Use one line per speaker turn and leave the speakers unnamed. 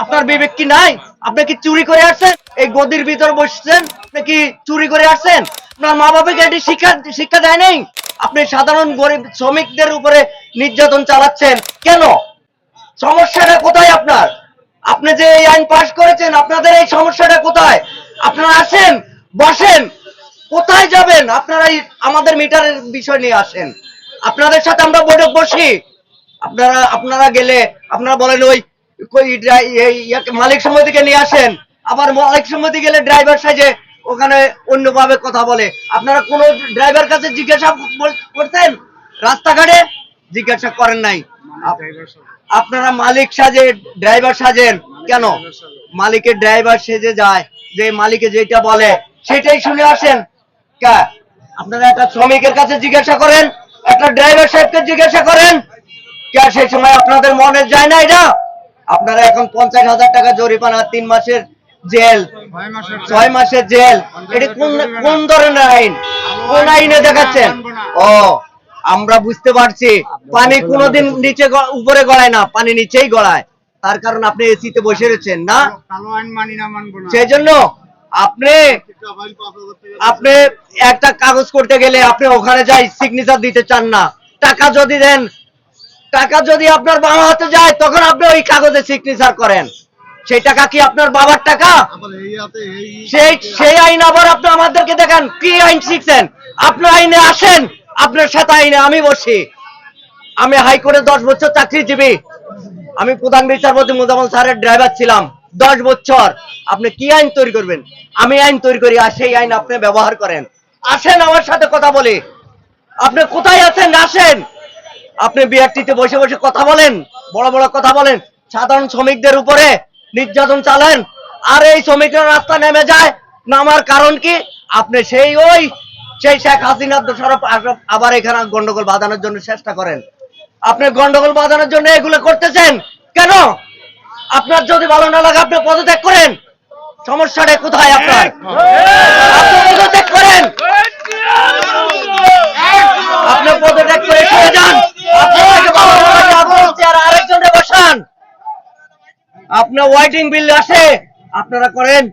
আপনার বিবেক কি নাই? আপনি কি চুরি করে আসছেন? এই গদির ভিতর বসছেন, আপনি কি চুরি করে আসছেন? আপনার মা বাবাকে এটি শিক্ষা দেয় নাই? আপনি সাধারণ গরিব শ্রমিকদের উপরে নির্যাতন চালাচ্ছেন কেন? সমস্যাটা কোথায় আপনার? আপনি যে এই আইন পাশ করেছেন, আপনাদের এই সমস্যাটা কোথায়? আপনারা আসেন, বসেন, কোথায় যাবেন? আপনারা আমাদের মিটারের বিষয় নিয়ে আসেন, আপনাদের সাথে আমরা বৈঠক বসি। আপনারা গেলে আপনারা বলেন ওই মালিক সমিতিকে নিয়ে আসেন, আবার মালিক সমিতি গেলে ড্রাইভার সাজে ওখানে অন্যভাবে কথা বলে। আপনারা কোন ড্রাইভার কাছে জিজ্ঞাসা করতেন? রাস্তাঘাটে জিজ্ঞাসা করেন নাই। আপনারা মালিক সাজে ড্রাইভার সাজেন কেন? মালিকের ড্রাইভার সেজে যায়, যে মালিকে যেটা বলে সেটাই শুনে আসেন। আপনারা একটা শ্রমিকের কাছে জিজ্ঞাসা করেন, একটা ড্রাইভার সাহেবকে জিজ্ঞাসা করেন, কে সেই সময় আপনাদের মনে যায় না এটা? আপনারা এখন 50,000 টাকা জরিমানা, 3 মাসের জেল, 6 মাসের জেল, এটা কোন ধরনের আইন? কোন আইনে দেখাচ্ছেন? ও, আমরা বুঝতে পারছি, পানি কোনোদিন নিচে উপরে গড়ায় না, পানি নিচেই গড়ায়। তার কারণ আপনি এসিতে বসে রয়েছেন না, সেই জন্য আপনি আপনি একটা কাগজ করতে গেলে আপনি ওখানে যাই সিগনেচার দিতে চান না। টাকা যদি দেন, টাকা যদি আপনার বাবা হাতে যায়, তখন আপনি ওই কাগজে সিগনেচার করেন। সেই টাকা কি আপনার বাবার টাকা? সেই আইন আবার আপনি আমাদেরকে দেখান কি আইন শিখছেন? আপনার আইনে আসেন, আপনার সাথে আইনে আমি বসি। আমি হাইকোর্টে 10 বছর চাকরিজীবী, আমি প্রধান বিচারপতি মোজাম্মেল স্যারের ড্রাইভার ছিলাম 10 বছর। আপনি কি আইন তৈরি করবেন? আমি আইন তৈরি করি, আর সেই আইন আপনি ব্যবহার করেন। আসেন আমার সাথে কথা বলি। আপনি কোথায় আছেন? আসেন। আপনি বিআরটিতে বসে বসে কথা বলেন, বড় বড় কথা বলেন, সাধারণ শ্রমিকদের উপরে নির্যাতন চালান, আর এই শ্রমিকরা রাস্তা নেমে যায়। নামার কারণ কি? আপনি সেই শেখ হাসিনার দোষারোপ আবার এখানে গন্ডগোল বাঁধানোর জন্য চেষ্টা করেন। আপনি গন্ডগোল বাঁধানোর জন্য এগুলো করতেছেন কেন? আপনার যদি ভালো না লাগে আপনি পদত্যাগ করেন। সমস্যাটা কোথায় আপনার? আপনি পদত্যাগ করেন, আপনি পদত্যাগ করে চলে যান। আরেকজনে বসান, আপনার ওয়াইটিং বিল আসে, আপনারা করেন।